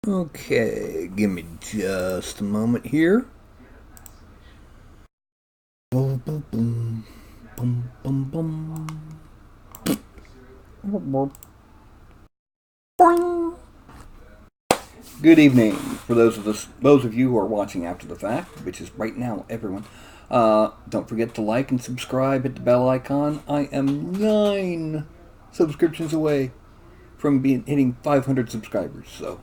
Okay, give me just a moment here. Boom, boom, boom, boom, boom, boom. Boing. Good evening for those of you who are watching after the fact, which is right now, everyone. Don't forget to like and subscribe. Hit the bell icon. I am 9 subscriptions away from hitting 500 subscribers. So,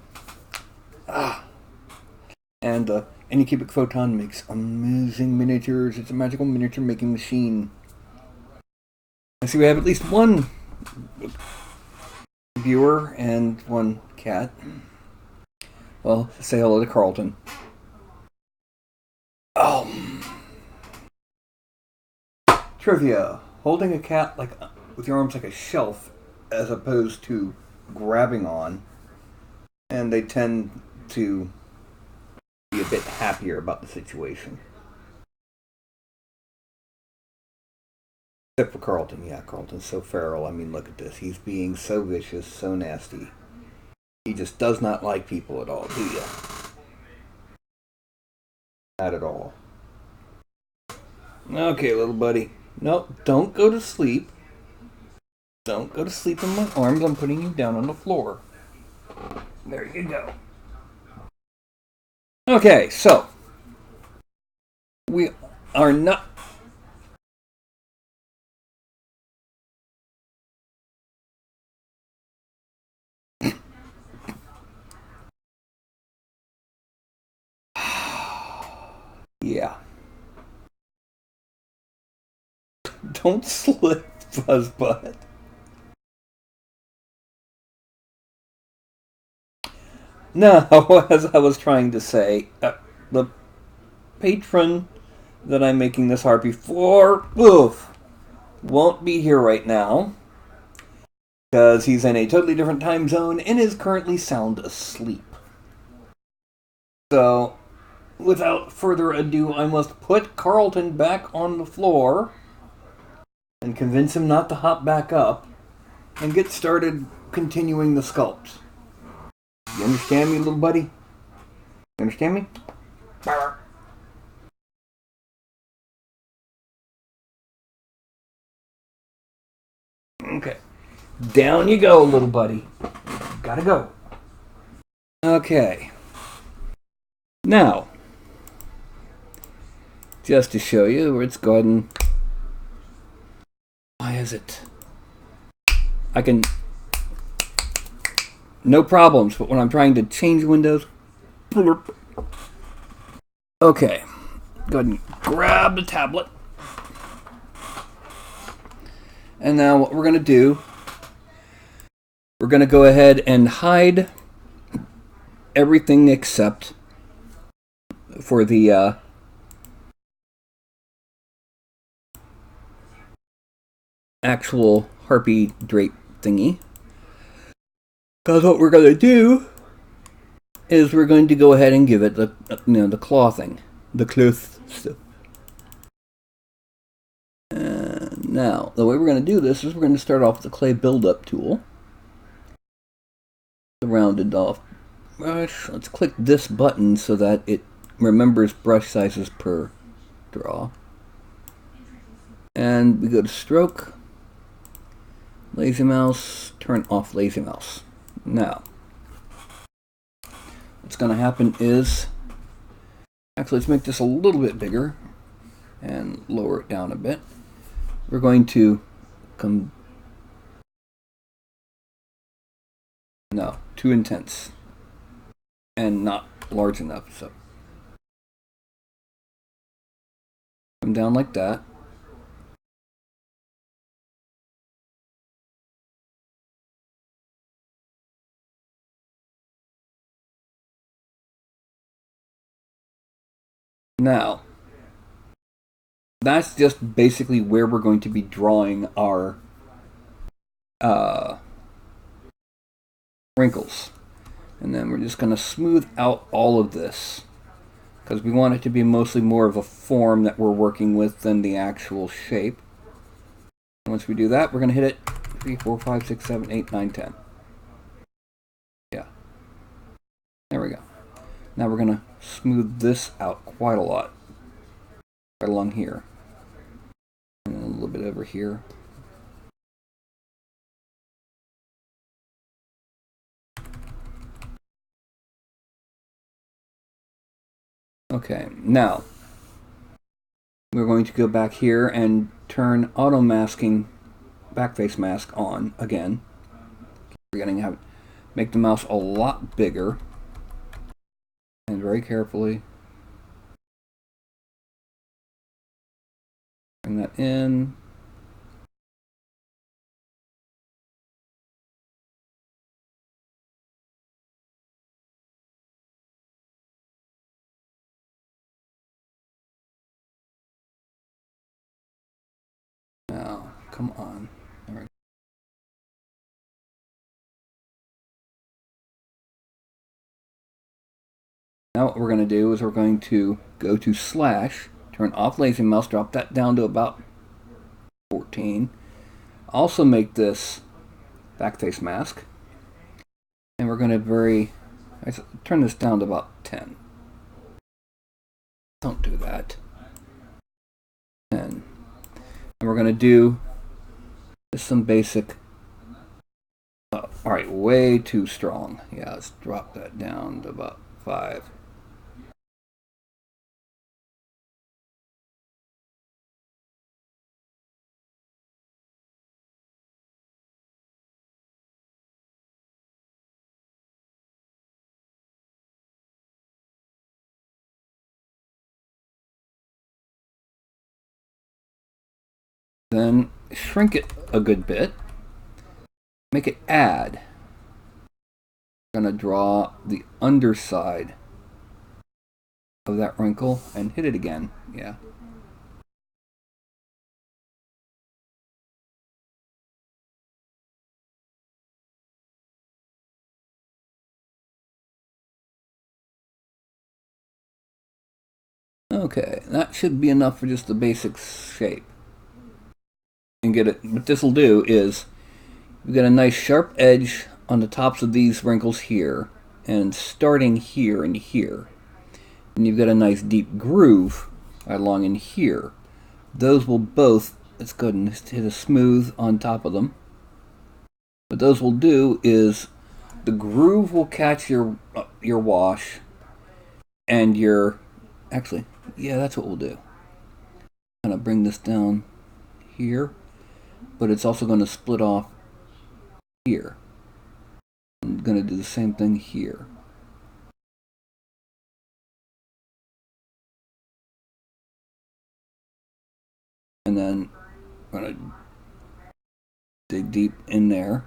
and Any cubic photon makes amazing miniatures. It's a magical miniature making machine. I see we have at least one viewer and one cat. Well, say hello to Carlton. Trivia. Holding a cat with your arms like a shelf as opposed to grabbing on, and they tend to be a bit happier about the situation. Except for Carlton. Yeah, Carlton's so feral. I mean, look at this. He's being so vicious, so nasty. He just does not like people at all, do you? Not at all. Okay, little buddy. No, don't go to sleep. Don't go to sleep in my arms. I'm putting you down on the floor. There you go. Okay, so we are not. Yeah. Don't slip, Fuzzbutt. No, as I was trying to say, the patron that I'm making this Harpy for, won't be here right now because he's in a totally different time zone and is currently sound asleep. So, without further ado, I must put Carlton back on the floor and convince him not to hop back up and get started continuing the sculpt. You understand me, little buddy? You understand me? Okay. Down you go, little buddy. Gotta go. Okay. Now, just to show you, let's go ahead and... Why is it? I can... No problems, but when I'm trying to change windows... Okay. Go ahead and grab the tablet. And now what we're going to do... We're going to go ahead and hide everything except for the actual Harpy drape thingy. Because what we're going to do is we're going to go ahead and give it the clothing, the cloth stuff. Now, the way we're going to do this is we're going to start off with the clay build-up tool. The rounded off brush. Let's click this button so that it remembers brush sizes per draw. And we go to stroke, lazy mouse, turn off lazy mouse. Now, what's going to happen is, actually let's make this a little bit bigger and lower it down a bit. We're going to come, no, too intense and not large enough, so come down like that. Now, that's just basically where we're going to be drawing our wrinkles. And then we're just going to smooth out all of this because we want it to be mostly more of a form that we're working with than the actual shape. Once we do that, we're going to hit it 3, 4, 5, 6, 7, 8, 9, 10. Yeah. There Now we're going to smooth this out quite a lot. Right along here. And a little bit over here. Okay, now we're going to go back here and turn auto masking backface mask on again. We're going to have make the mouse a lot bigger, and very carefully bring that in. Now, come on. There we go. Now what we're going to do is we're going to go to slash, turn off lazy mouse, drop that down to about 14. Also make this backface mask. And we're going to turn this down to about 10. Don't do that. 10. And we're going to do just some basic. Alright, way too strong. Yeah, let's drop that down to about 5. Then shrink it a good bit. Make it add. I'm going to draw the underside of that wrinkle and hit it again. Yeah. Okay, that should be enough for just the basic shape. And get it. What this will do is you get a nice sharp edge on the tops of these wrinkles here, and starting here and here. And you've got a nice deep groove right along in here. Those will both, let's go ahead and hit a smooth on top of them. What those will do is the groove will catch your wash, and actually, yeah, that's what we'll do. I'm going to bring this down here, but it's also going to split off here. I'm going to do the same thing here. And then I'm going to dig deep in there.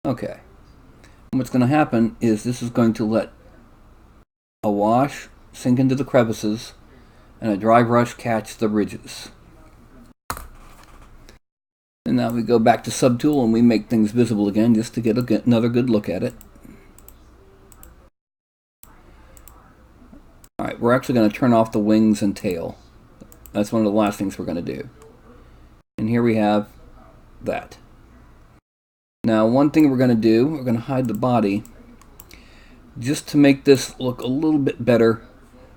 Okay. And what's going to happen is this is going to let a wash sink into the crevices and a dry brush catch the ridges. And now we go back to Subtool and we make things visible again just to get another good look at it. Alright, we're actually going to turn off the wings and tail. That's one of the last things we're going to do. And here we have that. Now, one thing we're going to do, we're going to hide the body. Just to make this look a little bit better,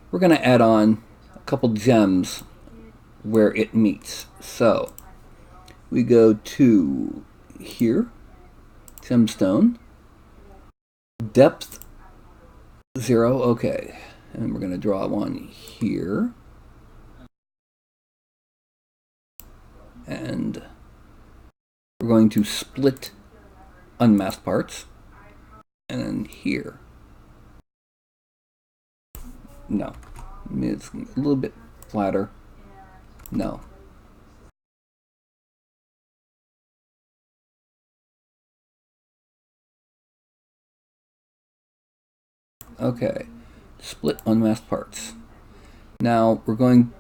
we're going to add on a couple gems where it meets. So, we go to here, gemstone, depth 0, okay. And we're going to draw one here. And we're going to split unmasked parts. And then here. No. It's a little bit flatter. No. Okay. Split unmasked parts. Now we're going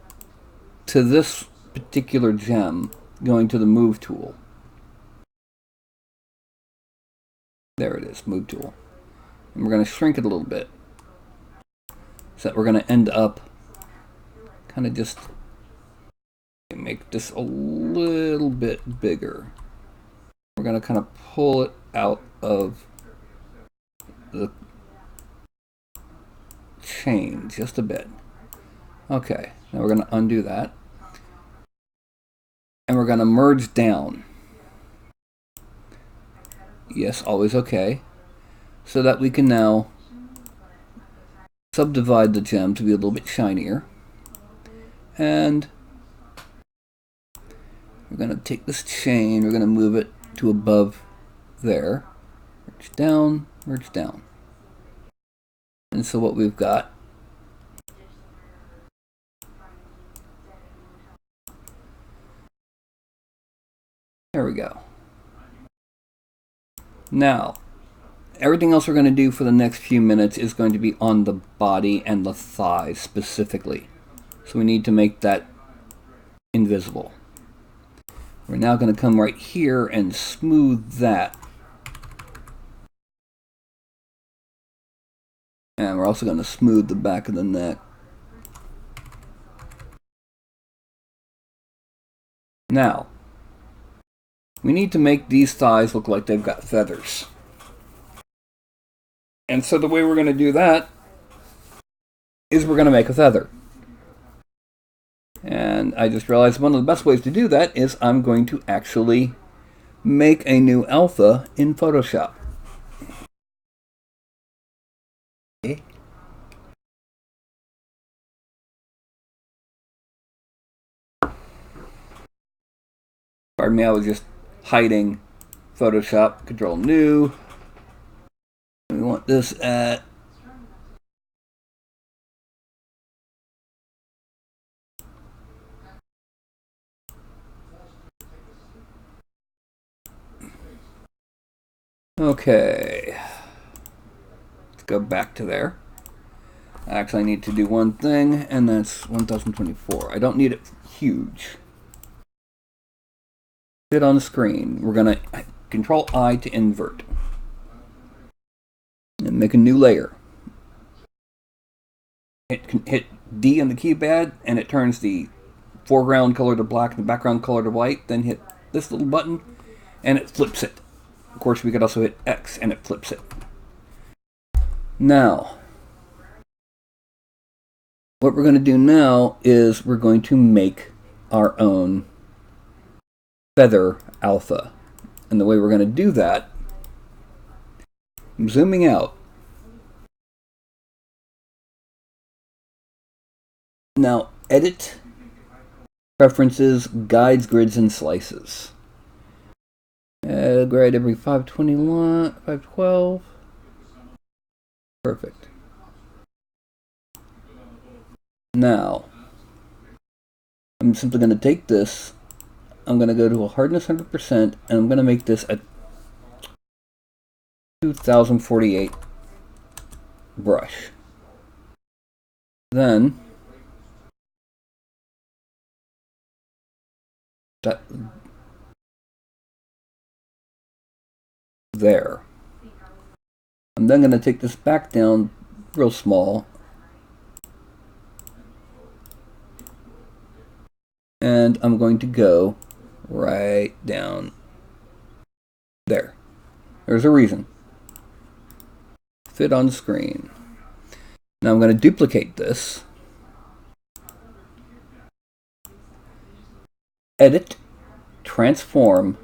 to this particular gem, going to the move tool. There it is, move tool. And we're going to shrink it a little bit. So that we're going to end up kind of just make this a little bit bigger. We're going to kind of pull it out of the chain just a bit. Okay, now we're going to undo that. And we're going to merge down. Yes, always okay. So that we can now subdivide the gem to be a little bit shinier. And we're going to take this chain, we're going to move it to above there. Merge down, merge down. And so what we've got there we go. Now, everything else we're going to do for the next few minutes is going to be on the body and the thighs specifically. So we need to make that invisible. We're now going to come right here and smooth that. And we're also going to smooth the back of the neck. Now, we need to make these thighs look like they've got feathers. And so the way we're going to do that is we're going to make a feather. And I just realized one of the best ways to do that is I'm going to actually make a new alpha in Photoshop. Okay. Pardon me, I was just hiding Photoshop. Control New. We want this at okay. Let's go back to there. Actually, I need to do one thing, and that's 1024. I don't need it huge. Fit on the screen. We're going to Control I to invert. And make a new layer. Hit D on the keypad, and it turns the foreground color to black and the background color to white. Then hit this little button, and it flips it. Of course, we could also hit X, and it flips it. Now, what we're going to do now is we're going to make our own feather alpha. And the way we're going to do that, I'm zooming out. Now, edit, preferences, guides, grids, and slices. Grade every 521, 512. Perfect. Now, I'm simply going to take this, I'm going to go to a hardness 100%, and I'm going to make this a 2048 brush. Then, that there. I'm then going to take this back down real small. And I'm going to go right down there. There's a reason. Fit on screen. Now I'm going to duplicate this. Edit, transform,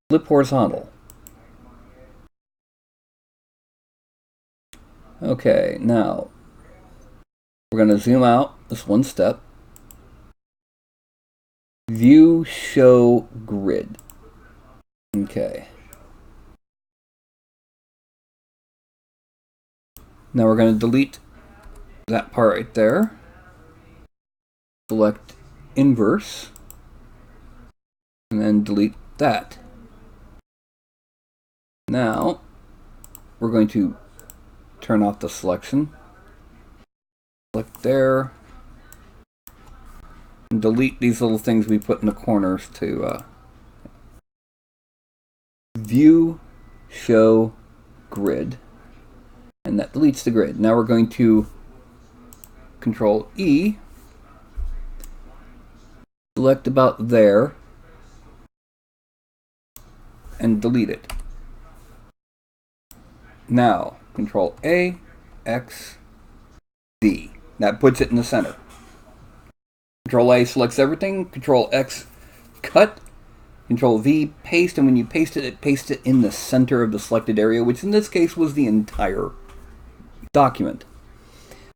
flip horizontal. Okay, now we're going to zoom out this one step. View, show, grid. Okay. Now we're going to delete that part right there. Select inverse. And then delete that. Now, we're going to turn off the selection. Select there. And delete these little things we put in the corners to view, show, grid. And that deletes the grid. Now we're going to Control E, select about there, and delete it. Now, Control A, X, D. That puts it in the center. Control A selects everything. Control X, cut. Control V, paste. And when you paste it, it pastes it in the center of the selected area, which in this case was the entire document.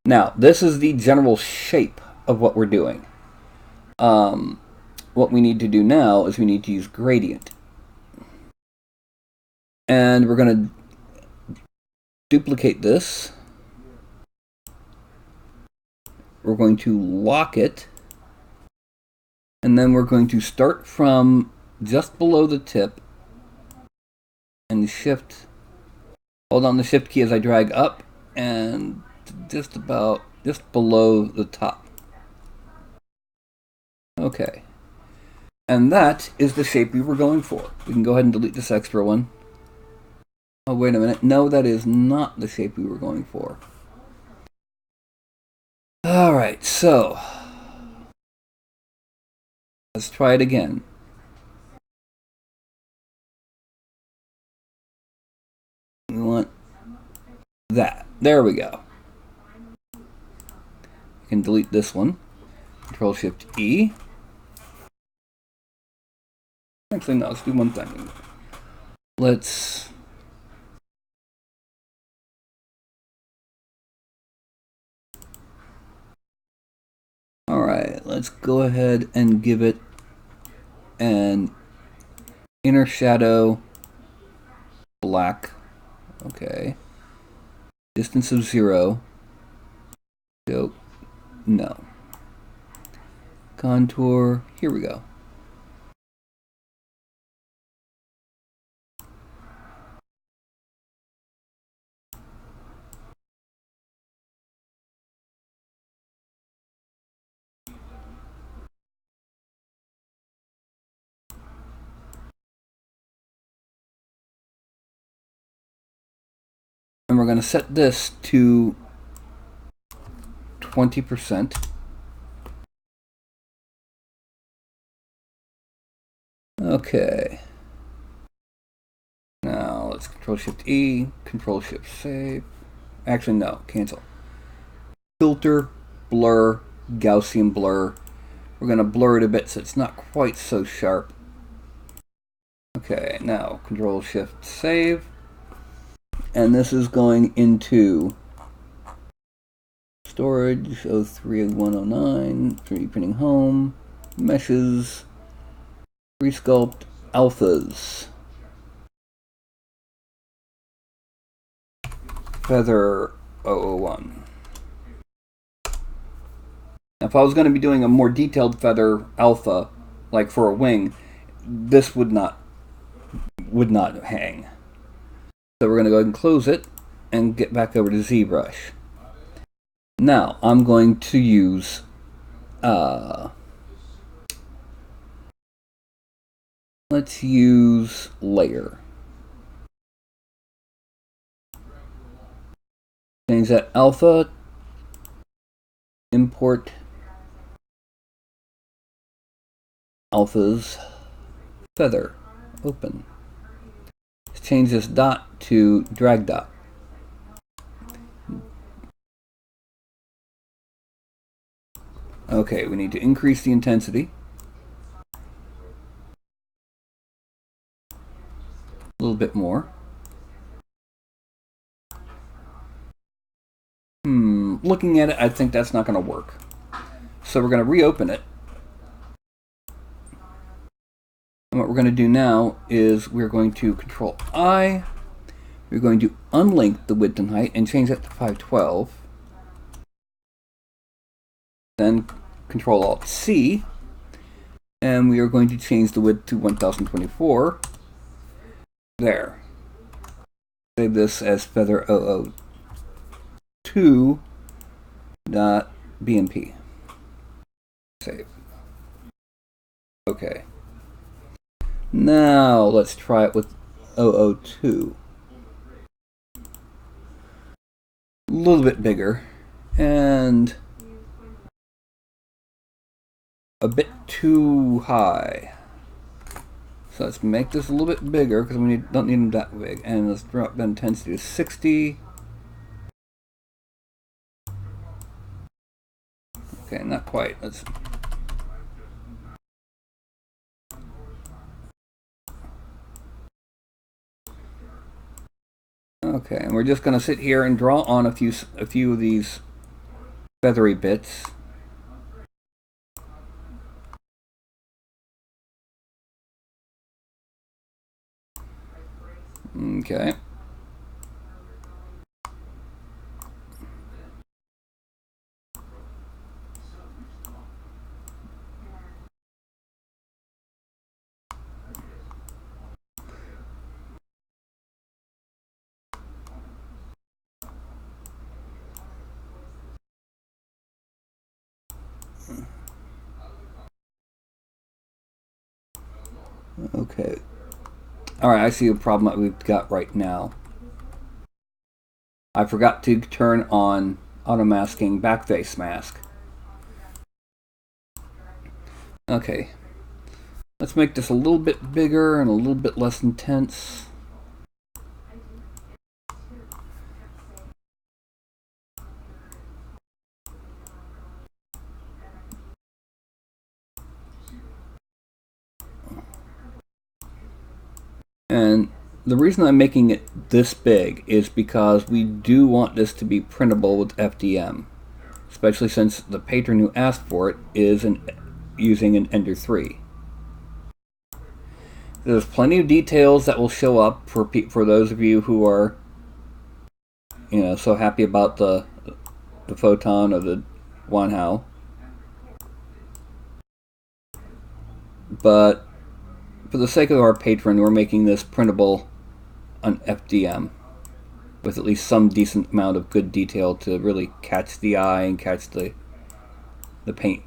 Now, this is the general shape of what we're doing. What we need to do now is we need to use gradient. And we're going to duplicate this. We're going to lock it. And then we're going to start from just below the tip and hold on the shift key as I drag up and just below the top. Okay. And that is the shape we were going for. We can go ahead and delete this extra one. Oh, wait a minute. No, that is not the shape we were going for. Alright, so let's try it again. We want that. There we go. You can delete this one. Control Shift E. Actually, no, let's do one thing. Let's let's go ahead and give it an inner shadow black. Okay. Distance of 0. Go. No. Contour. Here we go. And we're going to set this to 20%. Okay. Now let's Control Shift E, Control Shift Save. Actually, no, cancel. Filter, blur, Gaussian blur. We're going to blur it a bit so it's not quite so sharp. Okay, now Control Shift Save. And this is going into storage 03109, 3D printing home, meshes, resculpt, alphas, feather 001. Now, if I was going to be doing a more detailed feather alpha, like for a wing, this would not hang. So we're going to go ahead and close it and get back over to ZBrush. Now I'm going to use let's use layer. Change that alpha, import alphas, feather, open. Let's change this dot to drag dot. Okay, we need to increase the intensity. A little bit more. Looking at it, I think that's not going to work. So we're going to reopen it. And what we're going to do now is we're going to Control I. We're going to unlink the width and height and change that to 512. Then Control Alt C. And we are going to change the width to 1024. There. Save this as feather 002.bmp. Save. Okay. Now let's try it with 002. A little bit bigger and a bit too high. So let's make this a little bit bigger because we don't need them that big. And let's drop the intensity to 60. Okay, not quite. Let's. Okay, and we're just going to sit here and draw on a few of these feathery bits. Okay. Okay. Alright, I see a problem that we've got right now. I forgot to turn on auto masking back face mask. Okay. Let's make this a little bit bigger and a little bit less intense. And the reason I'm making it this big is because we do want this to be printable with FDM, especially since the patron who asked for it is using an Ender 3. There's plenty of details that will show up for those of you who are, so happy about the photon or the Wanhao. But for the sake of our patron, we're making this printable on FDM with at least some decent amount of good detail to really catch the eye and catch the paint.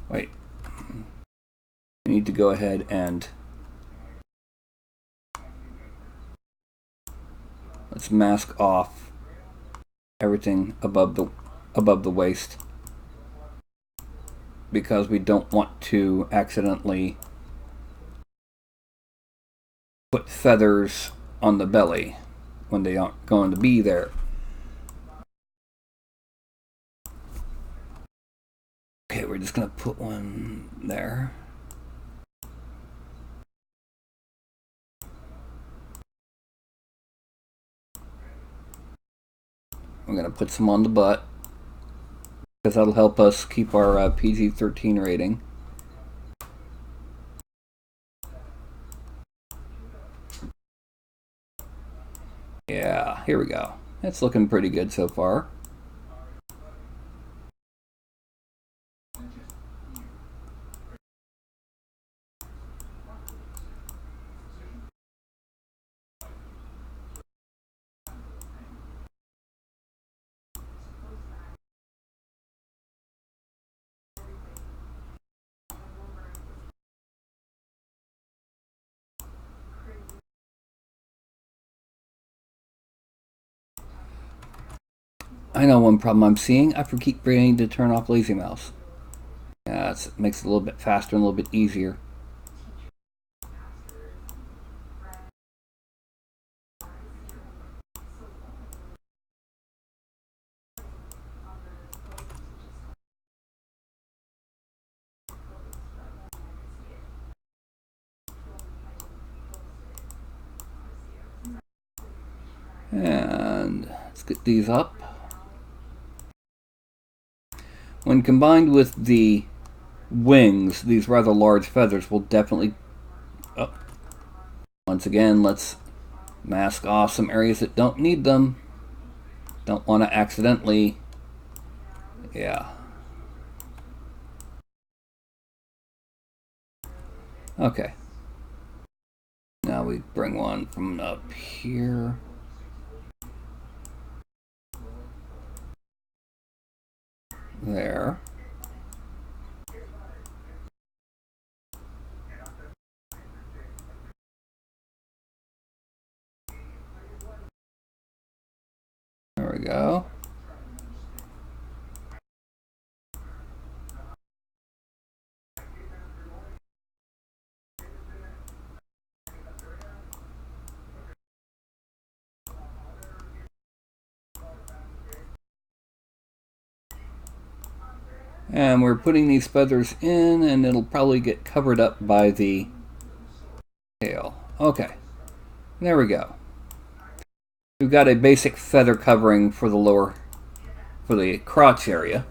Wait. I need to go ahead and let's mask off everything above the waist, because we don't want to accidentally put feathers on the belly when they aren't going to be there. Okay, we're just going to put one there. I'm going to put some on the butt, because that'll help us keep our PG-13 rating. Yeah, here we go. It's looking pretty good so far. I know one problem I'm seeing. I keep forgetting to turn off Lazy Mouse. Yeah, it makes it a little bit faster and a little bit easier. And let's get these up. When combined with the wings, these rather large feathers will definitely... Oh. Once again, let's mask off some areas that don't need them. Don't want to accidentally... Yeah. Okay. Now we bring one from up here. There. There we go. And we're putting these feathers in, and it'll probably get covered up by the tail. Okay, there we go. We've got a basic feather covering for the crotch area.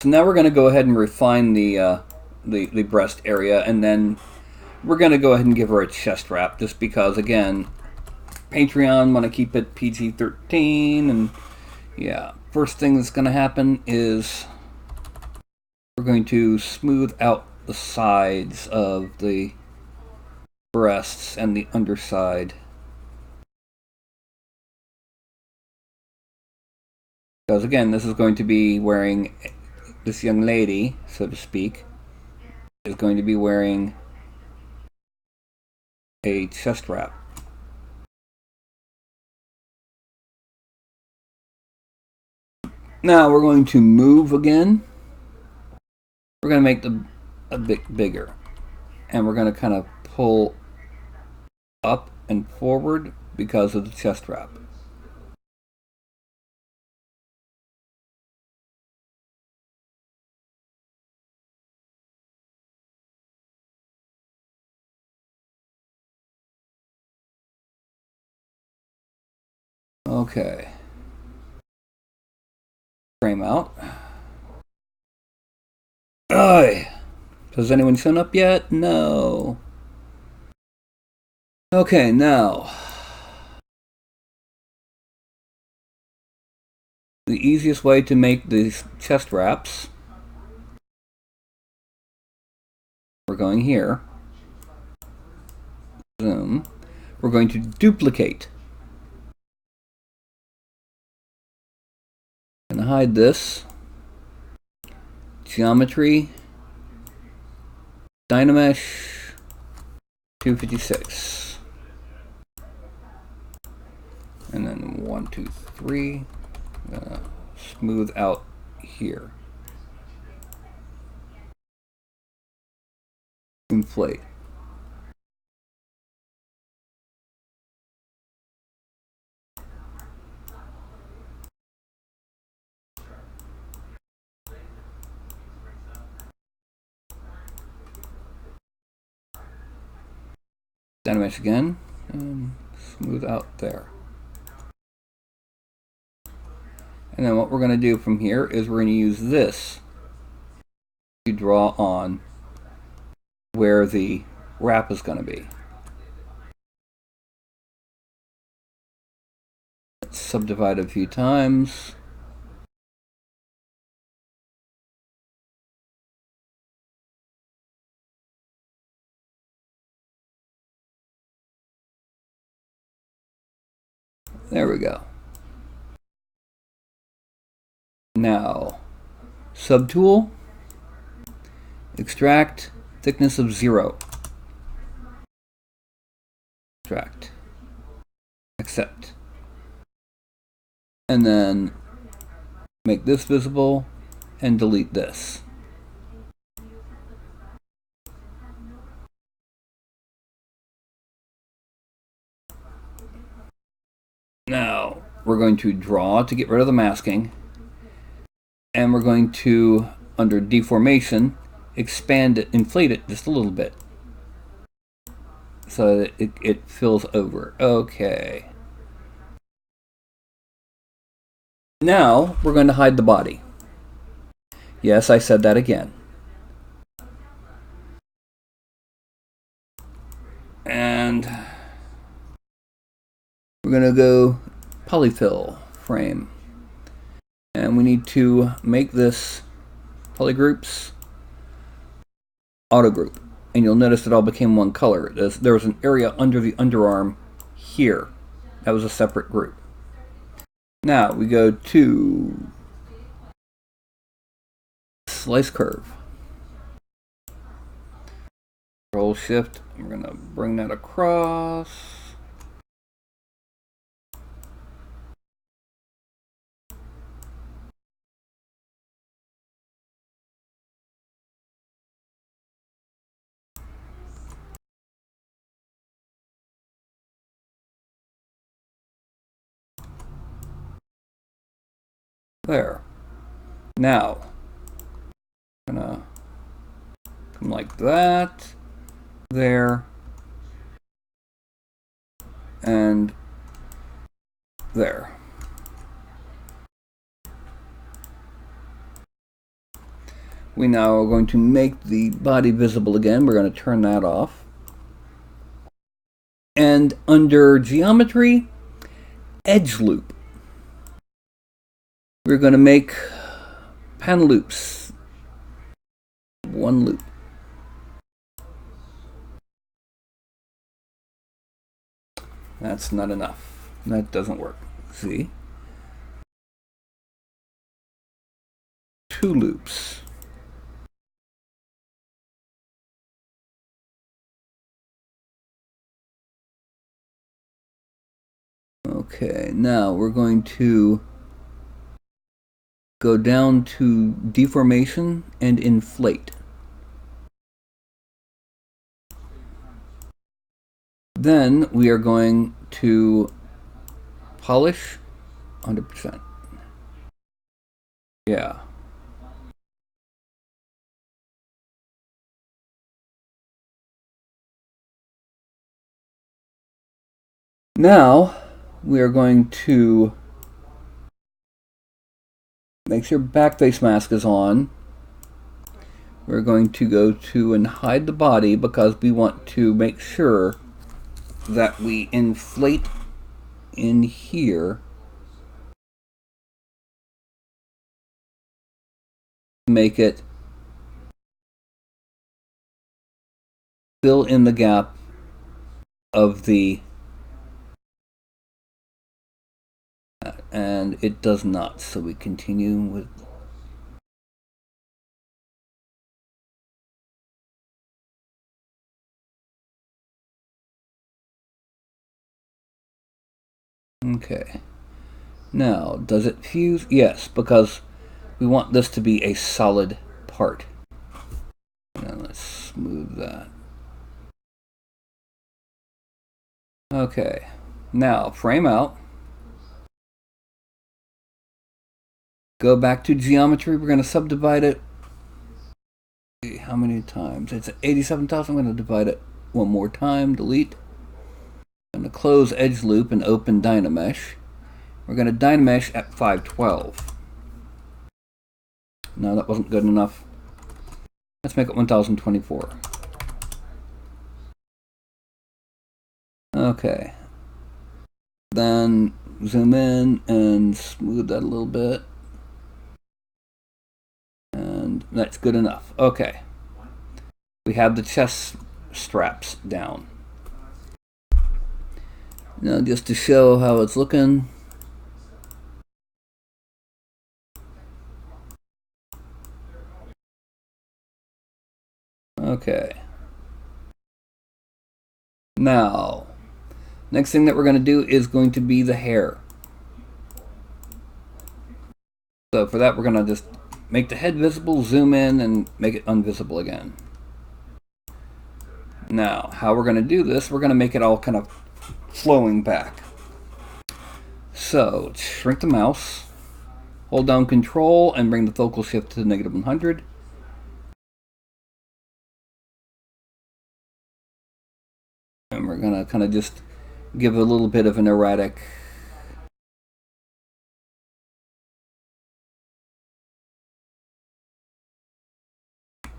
So now we're going to go ahead and refine the breast area, and then we're going to go ahead and give her a chest wrap, just because, again, Patreon want to keep it PG-13, and yeah. First thing that's going to happen is we're going to smooth out the sides of the breasts and the underside. Because again, this is going to be wearing, this young lady, so to speak, is going to be wearing a chest wrap. Now we're going to move again. We're going to make them a bit bigger. And we're going to kind of pull up and forward because of the chest wrap. Okay. Frame out. Ugh. Has anyone shown up yet? No. Okay, now. The easiest way to make these chest wraps. We're going here. Zoom. We're going to duplicate. I'm going to hide this. Geometry. Dynamesh 256. And then 1, 2, 3. Smooth out here. Inflate. Dynamesh again, and smooth out there. And then what we're going to do from here is we're going to use this to draw on where the wrap is going to be. Let's subdivide a few times. There we go. Now, subtool, extract, thickness of 0. Extract, accept. And then make this visible and delete this. Now, we're going to draw to get rid of the masking. And we're going to, under deformation, expand it, inflate it just a little bit. So that it fills over. Okay. Now, we're going to hide the body. Yes, I said that again. And we're going to go polyfill frame. And we need to make this polygroups auto group. And you'll notice it all became one color. There was an area under the underarm here. That was a separate group. Now we go to slice curve. Control Shift. We're going to bring that across. There. Now, I'm gonna come like that, there, and there. We now are going to make the body visible again. We're going to turn that off. And under geometry, edge loop, we're going to make pen loops. One loop. That's not enough. That doesn't work. See? 2 loops. Okay, now we're going to go down to deformation and inflate. Then we are going to polish 100%. Yeah. Now we are going to make sure back face mask is on. We're going to go to and hide the body because we want to make sure that we inflate in here. Make it fill in the gap of the, and it does not, so we continue with okay. Now, does it fuse? Yes, because we want this to be a solid part. Now let's smooth that. Okay, now frame out. Go back to geometry. We're going to subdivide it. How many times? It's 87,000. I'm going to divide it one more time. Delete. I'm going to close edge loop and open Dynamesh. We're going to Dynamesh at 512. No, that wasn't good enough. Let's make it 1024. Okay. Then zoom in and smooth that a little bit. And that's good enough. Okay. We have the chest straps down. Now just to show how it's looking. Okay. Now, next thing that we're going to do is going to be the hair. So for that, we're going to just make the head visible, zoom in, and make it invisible again. Now, how we're going to do this, we're going to make it all kind of flowing back. So, shrink the mouse, hold down Control, and bring the focal shift to negative 100. And we're going to kind of just give a little bit of an erratic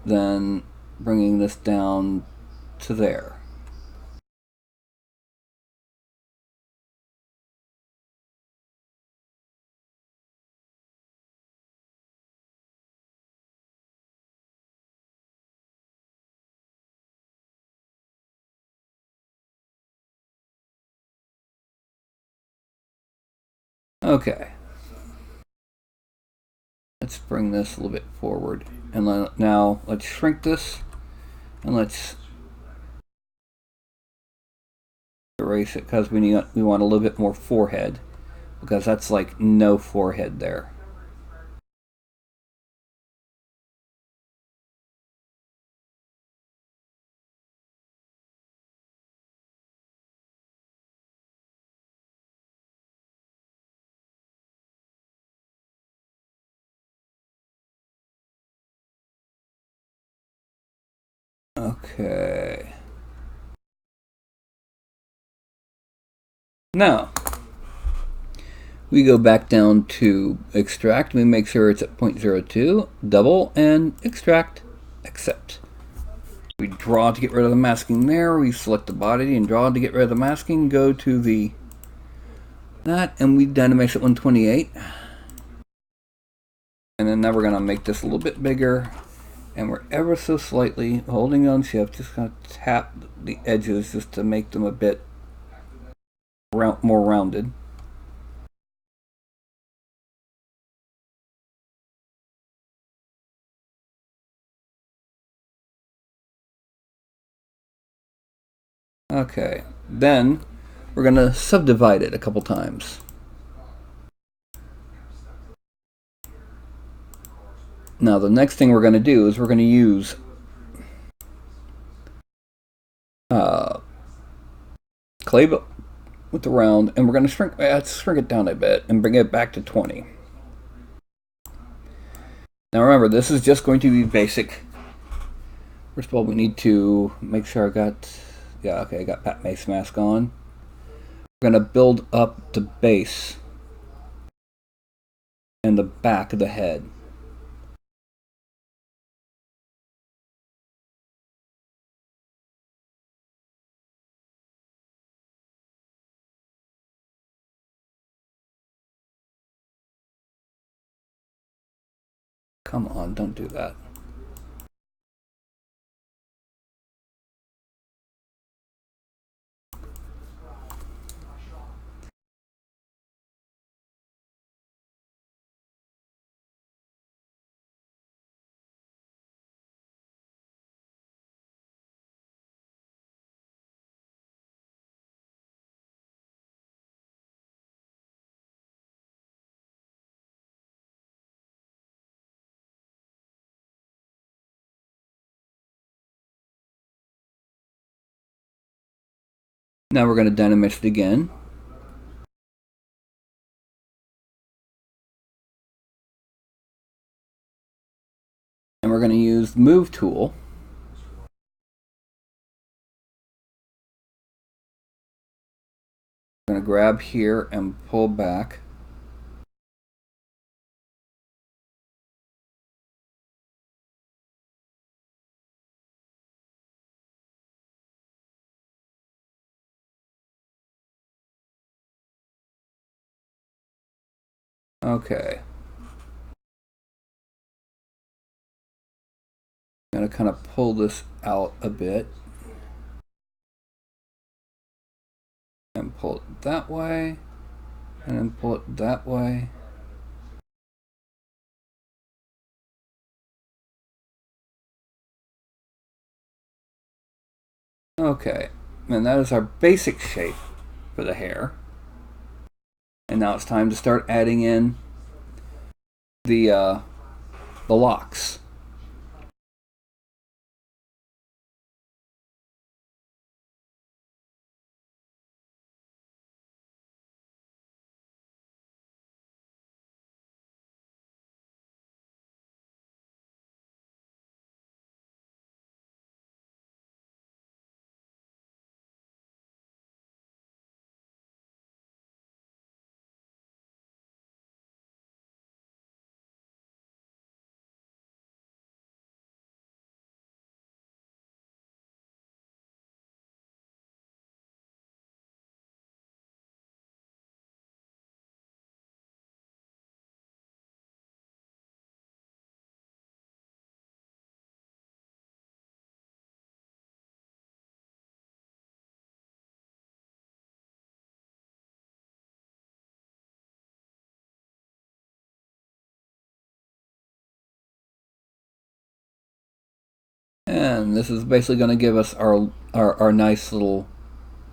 then bringing this down to there. Okay. Let's bring this a little bit forward. And now let's shrink this and let's erase it because we want a little bit more forehead because that's like no forehead there. Okay. Now, we go back down to extract. We make sure it's at 0.02, double, and extract, accept. We draw to get rid of the masking there. We select the body and draw to get rid of the masking. Go to that, and we Dynamax at 128. And then now we're going to make this a little bit bigger. And we're ever so slightly holding on shift, just going to tap the edges just to make them a bit more rounded. Okay, then we're going to subdivide it a couple times. Now the next thing we're going to do is we're going to use clay with the round, and we're going to shrink it down a bit and bring it back to 20. Now remember, this is just going to be basic. First of all, we need to make sure I got Pat Mace mask on. We're going to build up the base and the back of the head. Come on, don't do that. Now we're going to Dynamax it again. And we're going to use the move tool. I'm going to grab here and pull back. Okay. I'm going to kind of pull this out a bit. And pull it that way. And then pull it that way. Okay. And that is our basic shape for the hair. And now it's time to start adding in the locks. And this is basically going to give us our nice little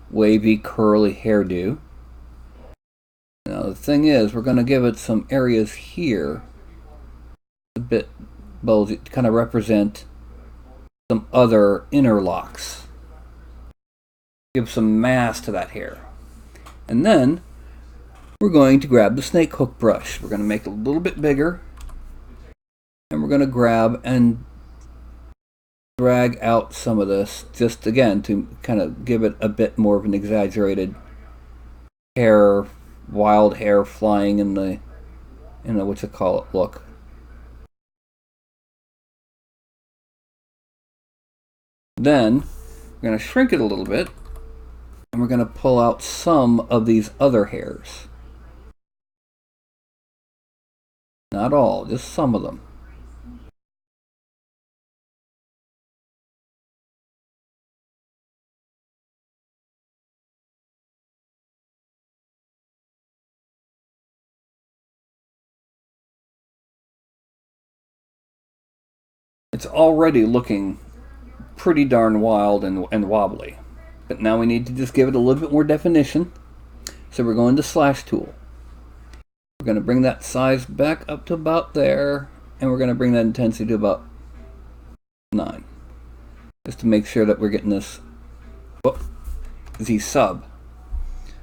wavy curly hairdo. Now the thing is, we're going to give it some areas here, a bit bulgy, to kind of represent some other inner locks. Give some mass to that hair. And then we're going to grab the snake hook brush. We're going to make it a little bit bigger. And we're going to grab and drag out some of this, just again to kind of give it a bit more of an exaggerated hair, wild hair flying in the what you call it look. Then we're going to shrink it a little bit, and we're going to pull out some of these other hairs. Not all, just some of them. It's already looking pretty darn wild and wobbly. But now we need to just give it a little bit more definition. So we're going to slash tool. We're going to bring that size back up to about there, and we're going to bring that intensity to about 9. Just to make sure that we're getting this Z sub.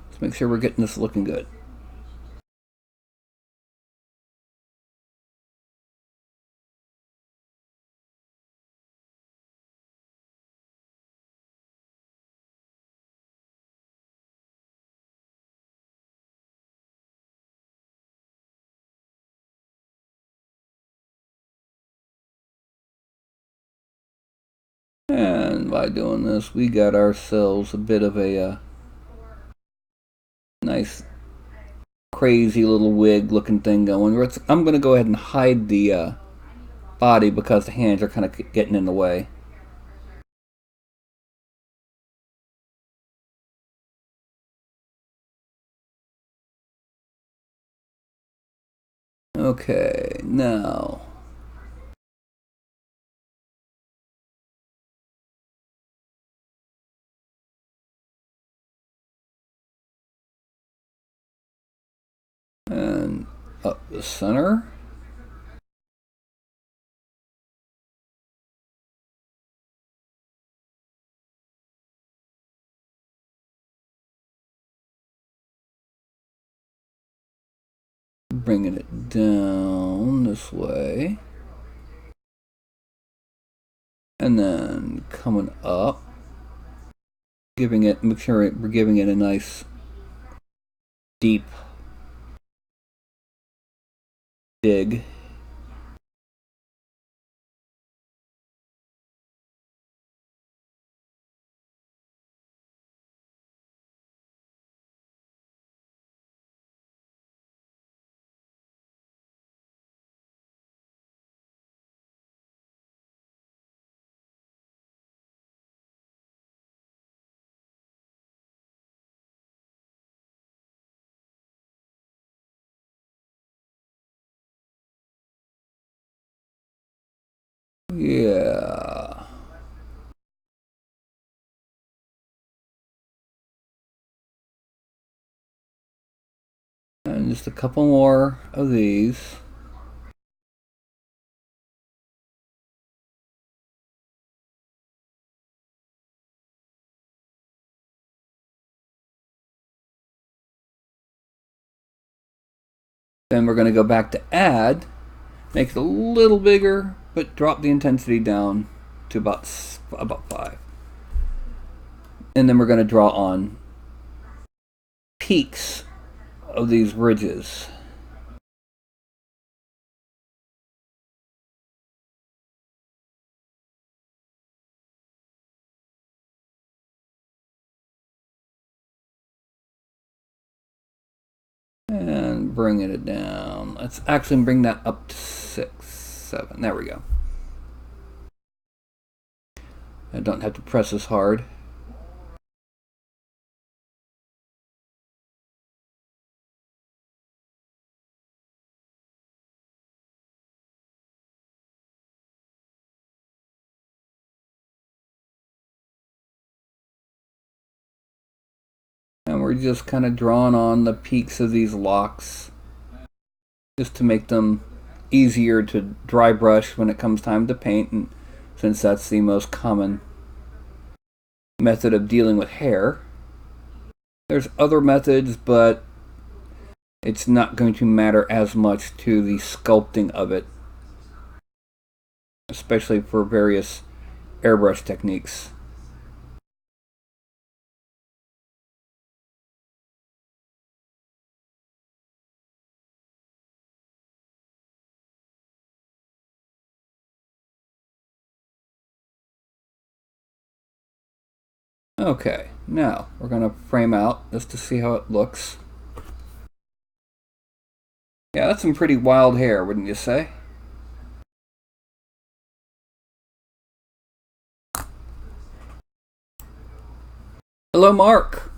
Let's make sure we're getting this looking good. And by doing this, we got ourselves a bit of a nice, crazy little wig looking thing going. I'm going to go ahead and hide the body because the hands are kind of getting in the way. Okay, now and up the center. Bringing it down this way. And then coming up. Make sure we're giving it a nice deep dig. Yeah. And just a couple more of these. Then we're going to go back to add, make it a little bigger, but drop the intensity down to about 5. And then we're going to draw on peaks of these ridges. And bringing it down. Let's actually bring that up to 6, 7. There we go. I don't have to press as hard. And we're just kind of drawing on the peaks of these locks just to make them easier to dry brush when it comes time to paint, and since that's the most common method of dealing with hair. There's other methods, but it's not going to matter as much to the sculpting of it, especially for various airbrush techniques. Okay, now we're going to frame out just to see how it looks. Yeah, that's some pretty wild hair, wouldn't you say? Hello, Mark.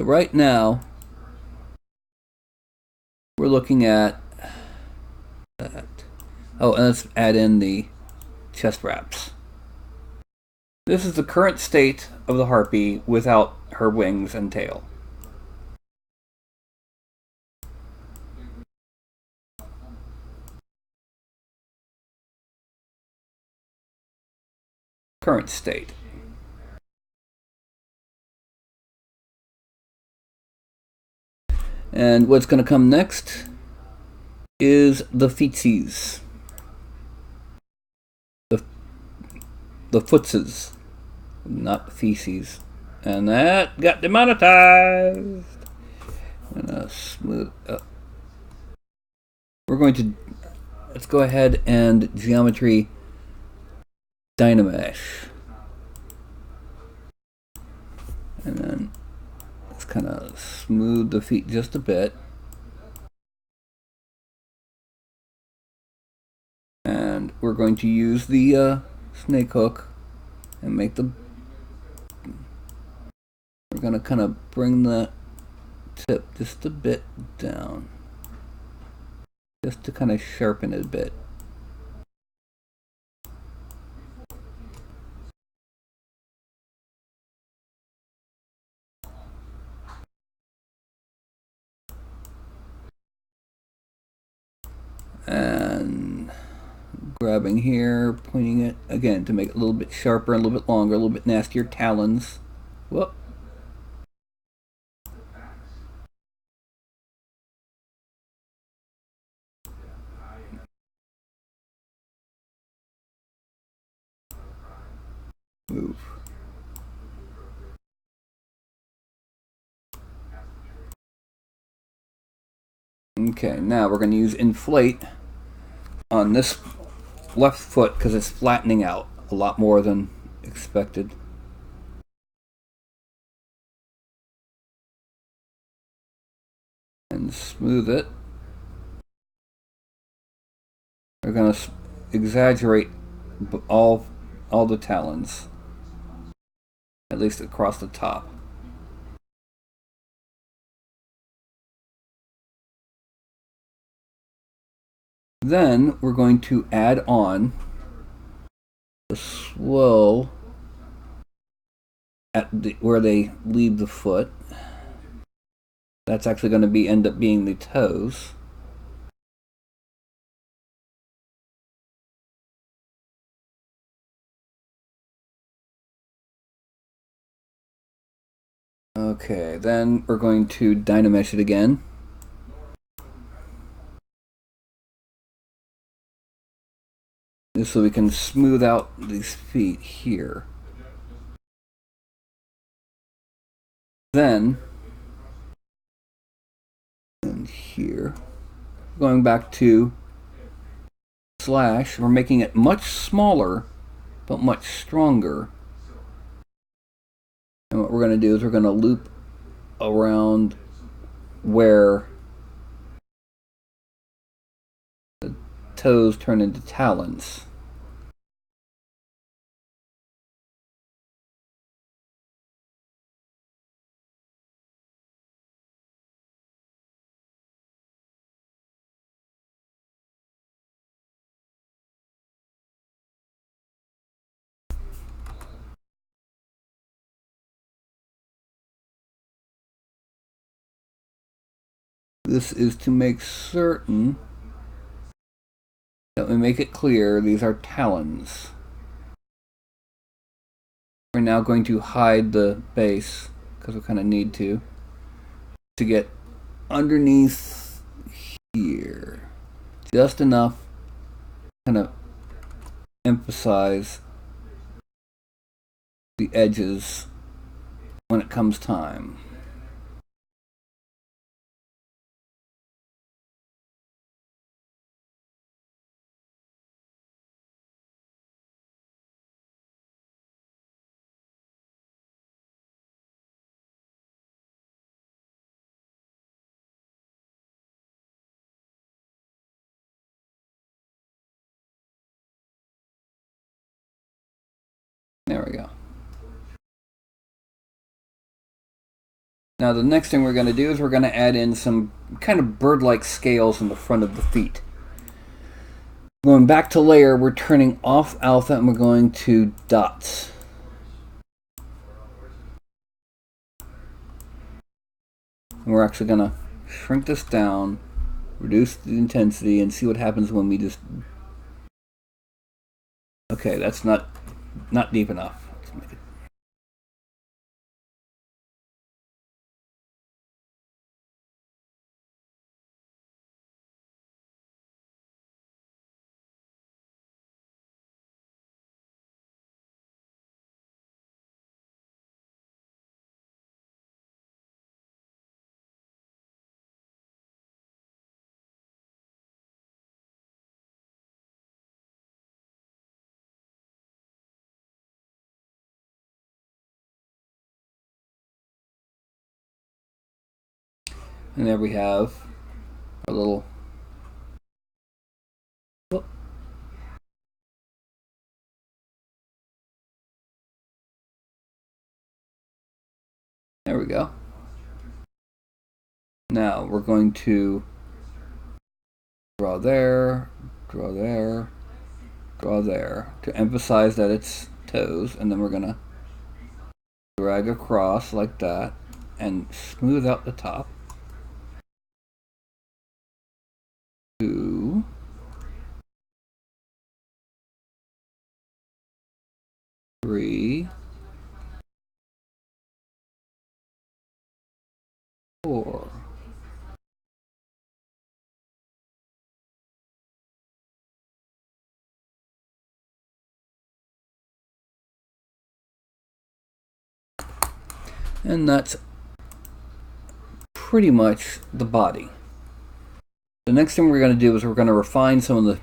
So right now, we're looking at that. Oh, and let's add in the chest wraps. This is the current state of the Harpy without her wings and tail. Current state. And what's going to come next is the feetsies. The footses, not feces. And that got demonetized. I'm gonna smooth up. We're going to, let's go ahead and geometry Dynamesh. And then let's kind of smooth the feet just a bit. And we're going to use the snake hook and make the, we're going to kind of bring the tip just a bit down, just to kind of sharpen it a bit. And grabbing here, pointing it again to make it a little bit sharper, a little bit longer, a little bit nastier talons. Whoop. Move. Okay, now we're going to use inflate on this left foot because it's flattening out a lot more than expected. And smooth it. We're going to exaggerate all the talons, at least across the top. Then we're going to add on the swirl at where they leave the foot. That's actually going to end up being the toes. Okay, then we're going to Dynamesh it again. Just so we can smooth out these feet here. Then, and here, going back to slash, we're making it much smaller, but much stronger. And what we're going to do is we're going to loop around where the toes turn into talons. This is to make certain that we make it clear these are talons. We're now going to hide the base because we kind of need to get underneath here. Just enough kind of emphasize the edges when it comes time. There we go. Now the next thing we're going to do is we're going to add in some kind of bird-like scales in the front of the feet. Going back to layer, we're turning off alpha and we're going to dots. And we're actually going to shrink this down, reduce the intensity, and see what happens when we just... Okay, that's not deep enough. Let's make it... And there we have our little... Oh. There we go. Now we're going to draw there, draw there, draw there to emphasize that it's toes, and then we're going to drag across like that and smooth out the top. 2, 3, 4. And that's pretty much the body. The next thing we're going to do is we're going to refine some of the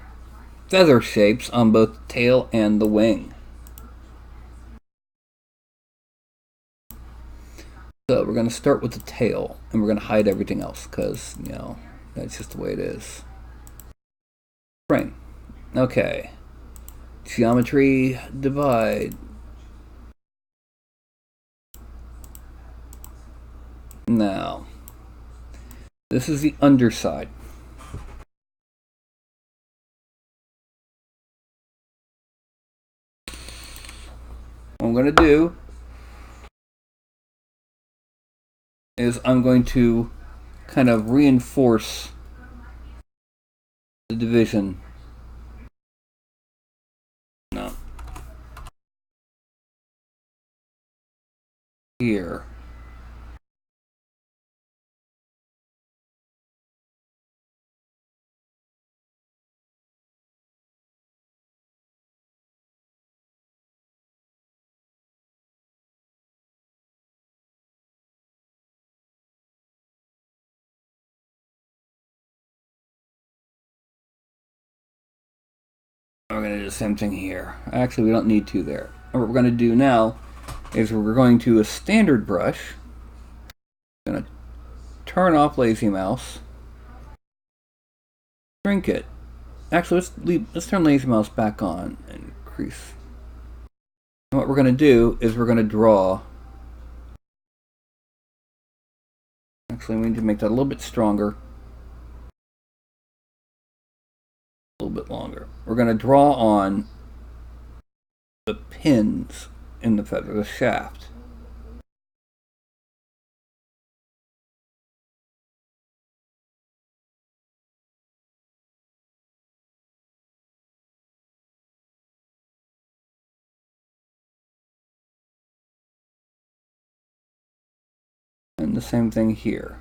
feather shapes on both the tail and the wing. So we're going to start with the tail, and we're going to hide everything else because, you know, that's just the way it is. Frame. Okay. Geometry, divide. Now, this is the underside. What I'm going to do is I'm going to kind of reinforce the division. No. Here. We're going to do the same thing here. Actually, we don't need to there. What we're going to do now is we're going to a standard brush. I'm going to turn off lazy mouse. Shrink it. Actually, let's turn lazy mouse back on and increase. And what we're going to do is we're going to draw. Actually, we need to make that a little bit stronger. A little bit longer. We're going to draw on the pins in the feather, the shaft. And the same thing here.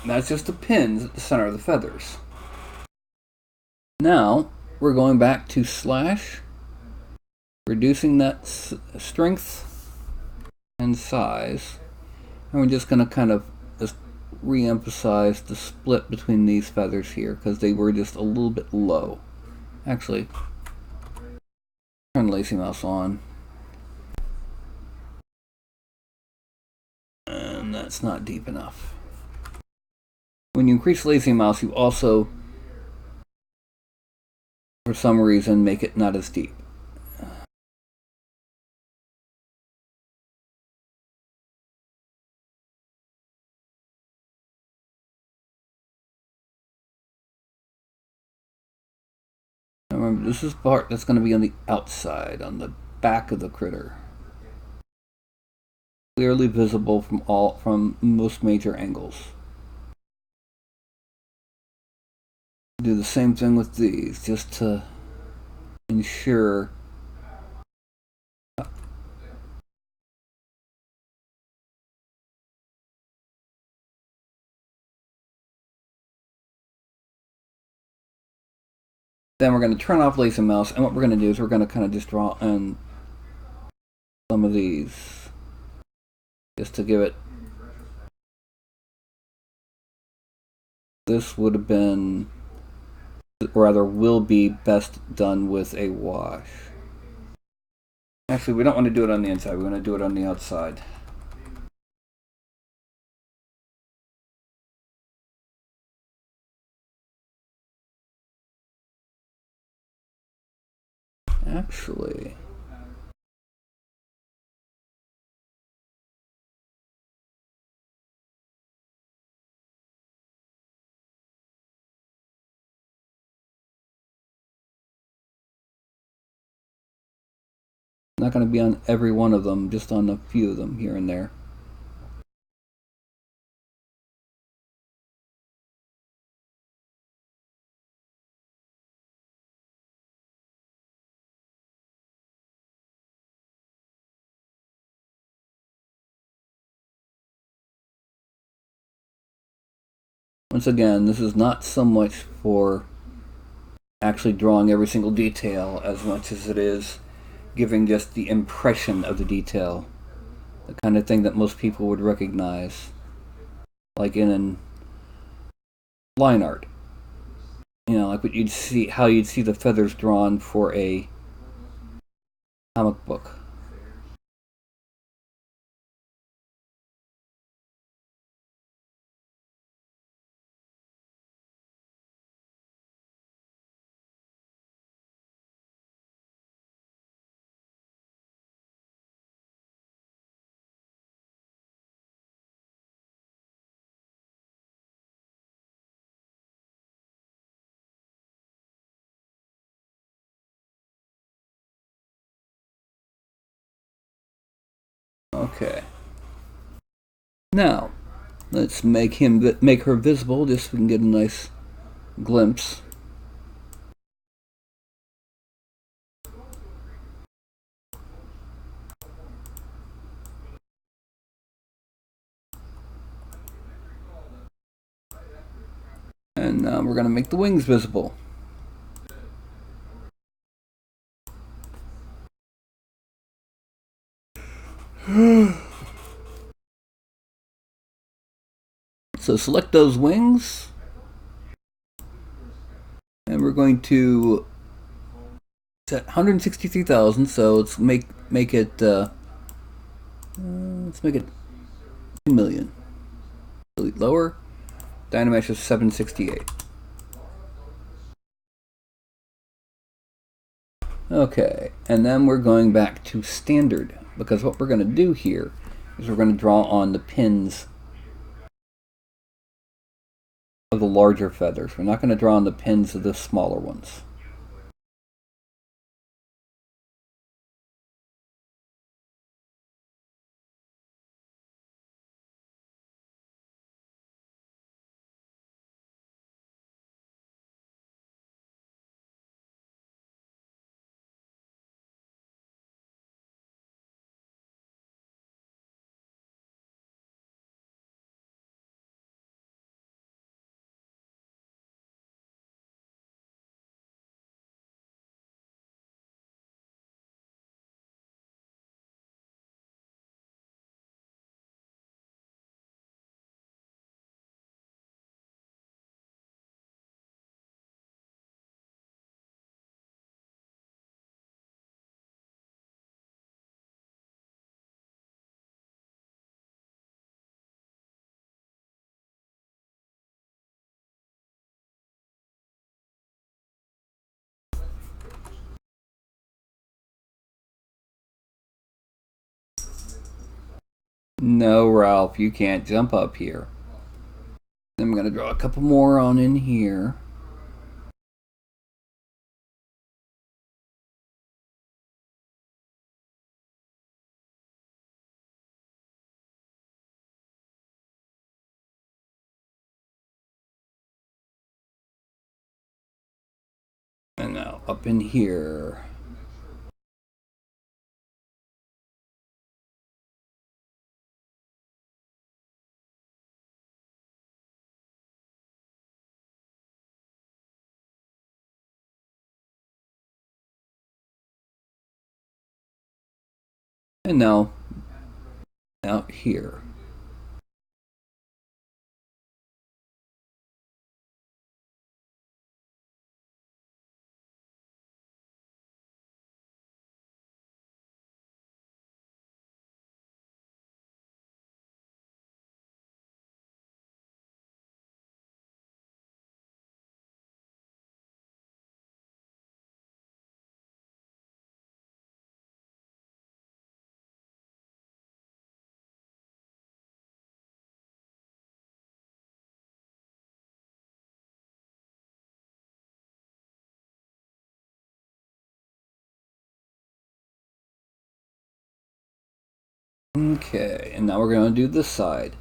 That's just the pins at the center of the feathers. Now, we're going back to slash, reducing that strength and size, and we're just going to kind of just re-emphasize the split between these feathers here, because they were just a little bit low. Actually, turn the lacy mouse on. And that's not deep enough. When you increase lacy mouse, you also, for some reason, make it not as deep. Now remember, this is the part that's going to be on the outside, on the back of the critter. Clearly visible from most major angles. Do the same thing with these, just to ensure then we're going to turn off lacy mouse, and what we're going to do is we're going to kind of just draw in some of these just to give it. This would have been, or rather will be, best done with a wash. Actually, we don't want to do it on the inside, we want to do it on the outside. Actually, not going to be on every one of them, just on a few of them here and there. Once again, this is not so much for actually drawing every single detail as much as it is giving just the impression of the detail. The kind of thing that most people would recognize, like in line art. You know, like what you'd see, how you'd see the feathers drawn for a comic book. Okay. Now, let's make her visible, just so we can get a nice glimpse. And now we're going to make the wings visible. So select those wings, and we're going to set 163,000. So let's make it. Let's make it 2 million. Delete lower. Dynamesh is 768. Okay, and then we're going back to standard, because what we're going to do here is we're going to draw on the pins of the larger feathers. We're not going to draw on the pins of the smaller ones. No, Ralph, you can't jump up here. Then I'm going to draw a couple more on in here. And now up in here. And now out here. Okay, and now we're going to do this side.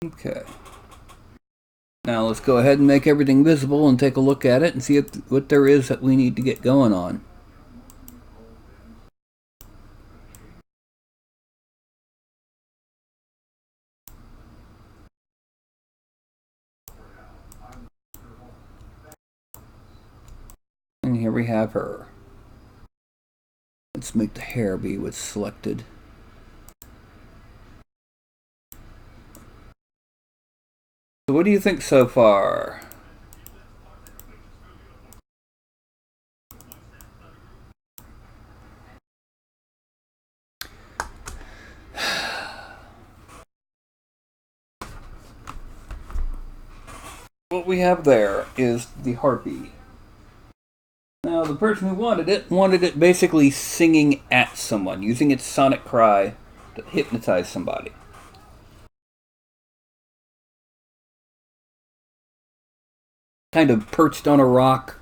Okay. Now let's go ahead and make everything visible and take a look at it and see what there is that we need to get going on. And here we have her. Let's make the hair be what's selected. So what do you think so far? What we have there is the Harpy. Now the person who wanted it basically singing at someone, using its sonic cry to hypnotize somebody. Kind of perched on a rock.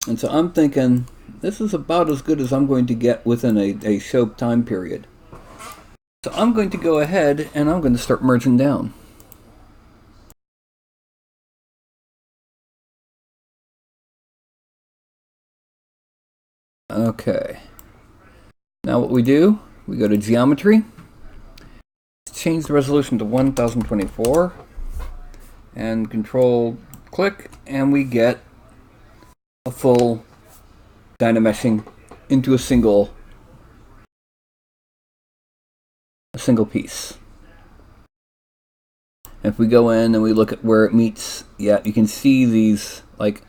And so I'm thinking, this is about as good as I'm going to get within a show time period. So I'm going to go ahead and I'm going to start merging down. Okay. Now what we do, we go to Geometry, change the resolution to 1024, and Control click, and we get a full dynameshing into a single piece. If we go in and we look at where it meets, yeah, you can see these, like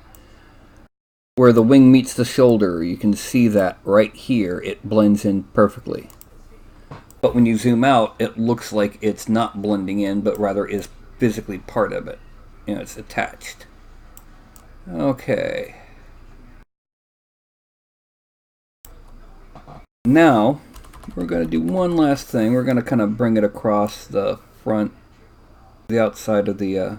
where the wing meets the shoulder, you can see that right here, it blends in perfectly. But when you zoom out, it looks like it's not blending in, but rather is physically part of it. You know, it's attached. Okay. Now, we're going to do one last thing. We're going to kind of bring it across the front, the outside of the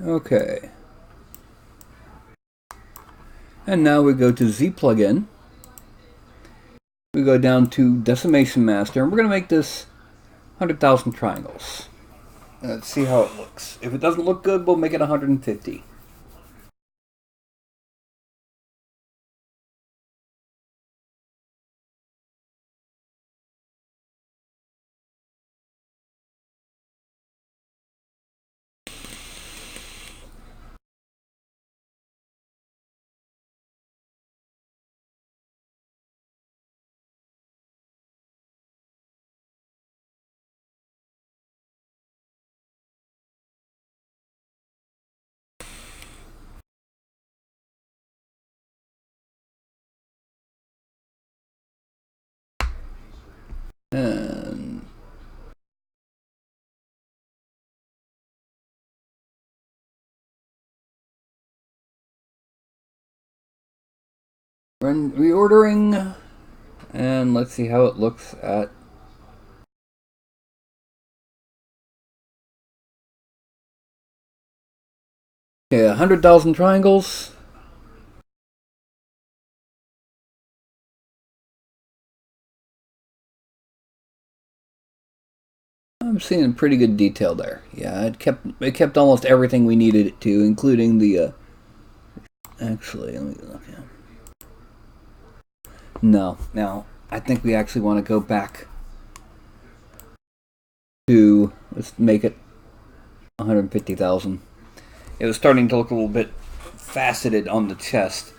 Okay. And now we go to Z plugin. We go down to Decimation Master, and we're going to make this 100,000 triangles. Let's see how it looks. If it doesn't look good, we'll make it 150. And run reordering, and let's see how it looks at. Okay, 100,000 triangles. I'm seeing pretty good detail there. Yeah, it kept almost everything we needed it to, including the. Actually, let me look. Yeah. No, now I think we actually want to go back to, let's make it 150,000. It was starting to look a little bit faceted on the chest,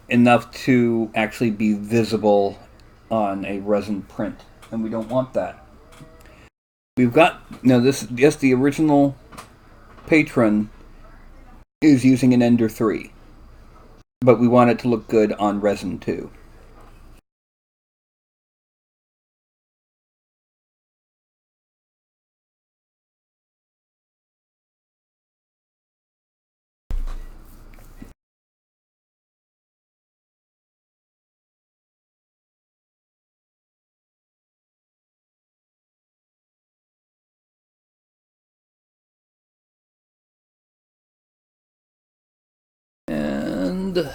enough to actually be visible on a resin print, and we don't want that. We've got, no, this, yes, the original patron is using an Ender 3, but we want it to look good on resin too. And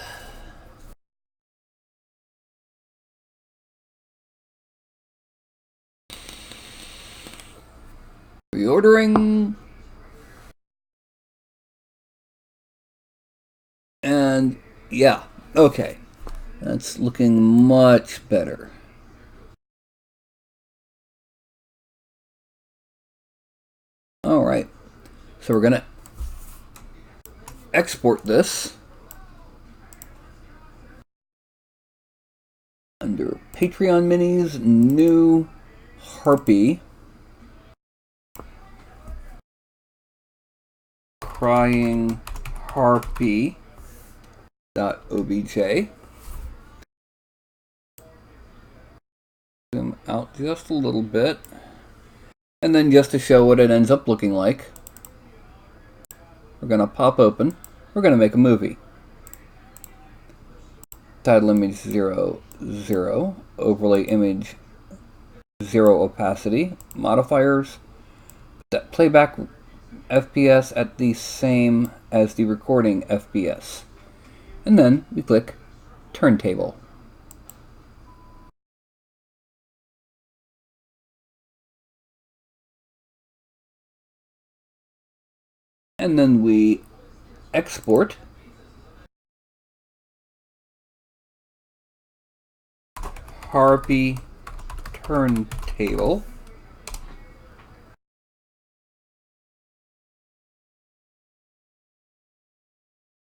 reordering. And yeah, okay. That's looking much better. Alright, so we're going to export this under Patreon Minis, new Harpy, crying Harpy .obj. Zoom out just a little bit, and then just to show what it ends up looking like, we're going to pop open. We're going to make a movie. Title image 0, 0, overlay image 0 opacity, modifiers, that playback FPS at the same as the recording FPS. And then we click Turntable. And then we export Harpy Turntable.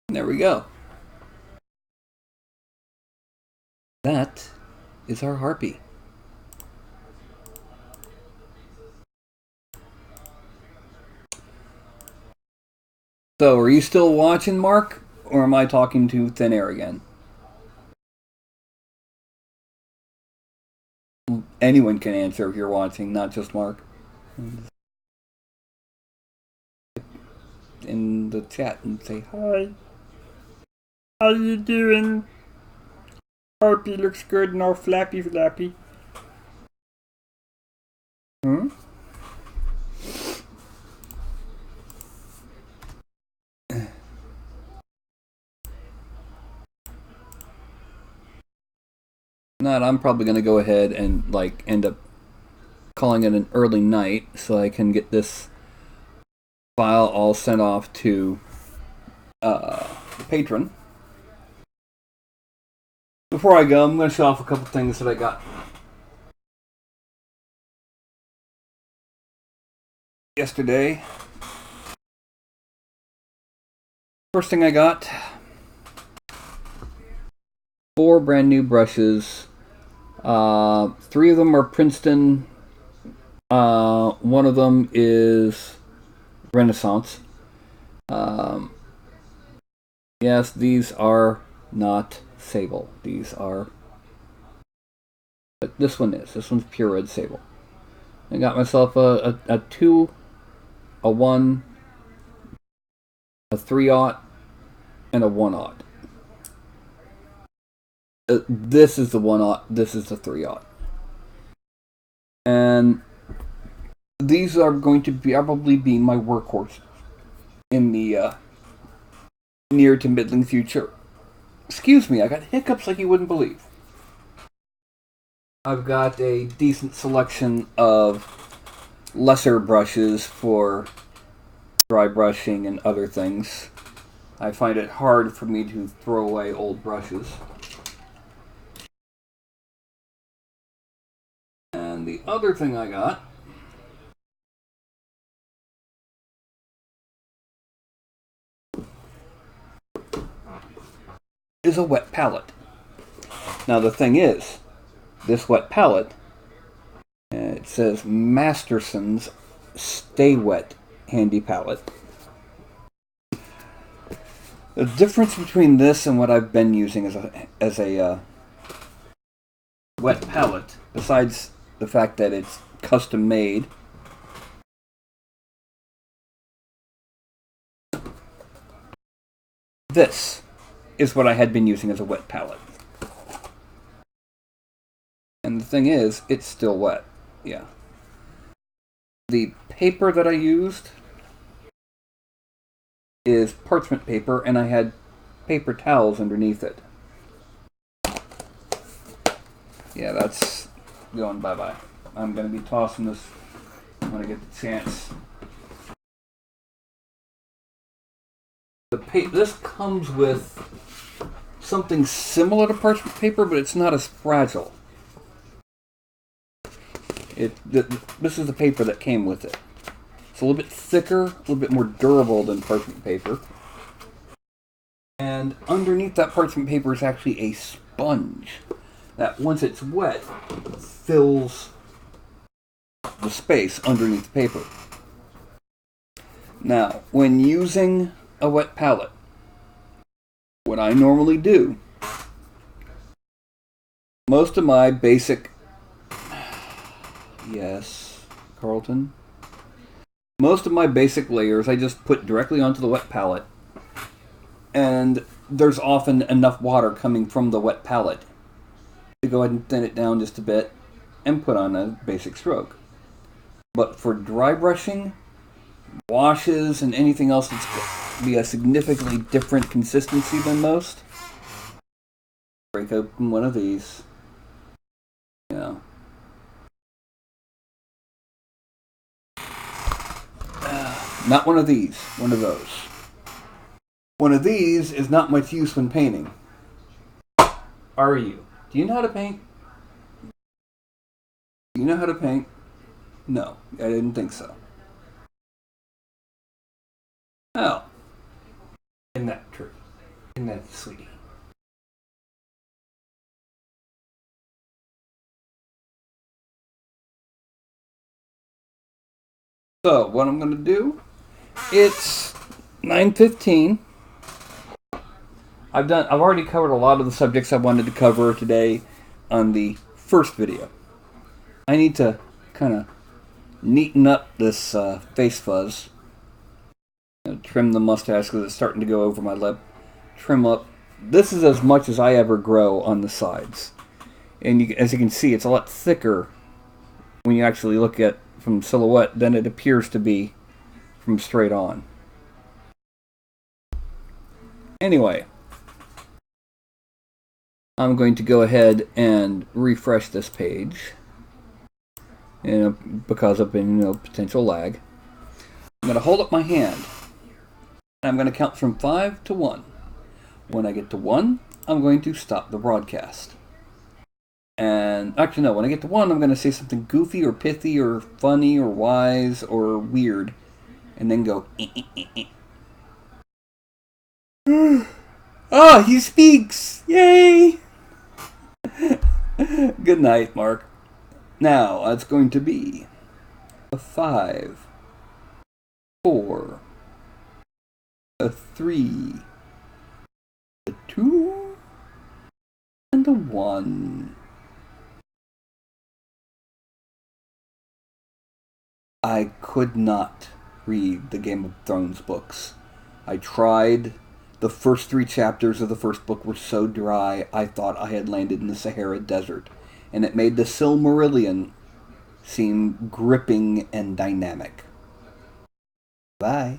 There we go. That is our Harpy. So, are you still watching, Mark? Or am I talking to thin air again? Anyone can answer if you're watching, not just Mark. In the chat and say, hi. How you doing? Harpy looks good and all flappy flappy. not, I'm probably going to go ahead and like end up calling it an early night so I can get this file all sent off to the patron. Before I go, I'm going to show off a couple things that I got yesterday. First thing I got, 4 brand new brushes. 3 of them are Princeton. One of them is Renaissance. Yes, these are not sable. These are... But this one is. This one's pure red sable. I got myself a 2, a 1, a 3/0, and a 1/0. This is the 1/0. This is the 3/0. And these are going to probably be my workhorses in the near to middling future. Excuse me, I got hiccups like you wouldn't believe. I've got a decent selection of lesser brushes for dry brushing and other things. I find it hard for me to throw away old brushes. And the other thing I got is a wet palette. Now the thing is, this wet palette, it says Masterson's Stay Wet Handy Palette. The difference between this and what I've been using as a wet palette, besides the fact that it's custom made, this is what I had been using as a wet palette. And the thing is, it's still wet. Yeah. The paper that I used is parchment paper, and I had paper towels underneath it. Yeah, that's going bye-bye. I'm going to be tossing this when I get the chance. This comes with something similar to parchment paper, but it's not as fragile. This is the paper that came with it. It's a little bit thicker, a little bit more durable than parchment paper. And underneath that parchment paper is actually a sponge that, once it's wet, fills the space underneath the paper. Now, when using a wet palette, what I normally do, most of my basic... Yes, Carlton? Most of my basic layers I just put directly onto the wet palette, and there's often enough water coming from the wet palette to go ahead and thin it down just a bit and put on a basic stroke. But for dry brushing, washes, and anything else that's going to be a significantly different consistency than most, break open one of these. Yeah. Not one of these, one of those. One of these is not much use when painting. Are you? Do you know how to paint? Do you know how to paint? No, I didn't think so. Oh. Isn't that true? Isn't that sweet? So, what I'm going to do, it's 9:15. I've already covered a lot of the subjects I wanted to cover today on the first video. I need to kind of neaten up this face fuzz. Trim the mustache because it's starting to go over my lip. Trim up. This is as much as I ever grow on the sides. And as you can see, it's a lot thicker when you actually look at from silhouette than it appears to be from straight on. Anyway, I'm going to go ahead and refresh this page, because of potential lag. I'm going to hold up my hand. I'm going to count from 5 to 1. When I get to 1, I'm going to stop the broadcast. And actually, no, when I get to 1, I'm going to say something goofy or pithy or funny or wise or weird. And then go, Ah, he speaks! Yay! Good night, Mark. Now, it's going to be a 5, 4, a 3, a 2, and a 1. I could not read the Game of Thrones books. I tried. The first 3 chapters of the first book were so dry, I thought I had landed in the Sahara Desert, and it made the Silmarillion seem gripping and dynamic. Bye.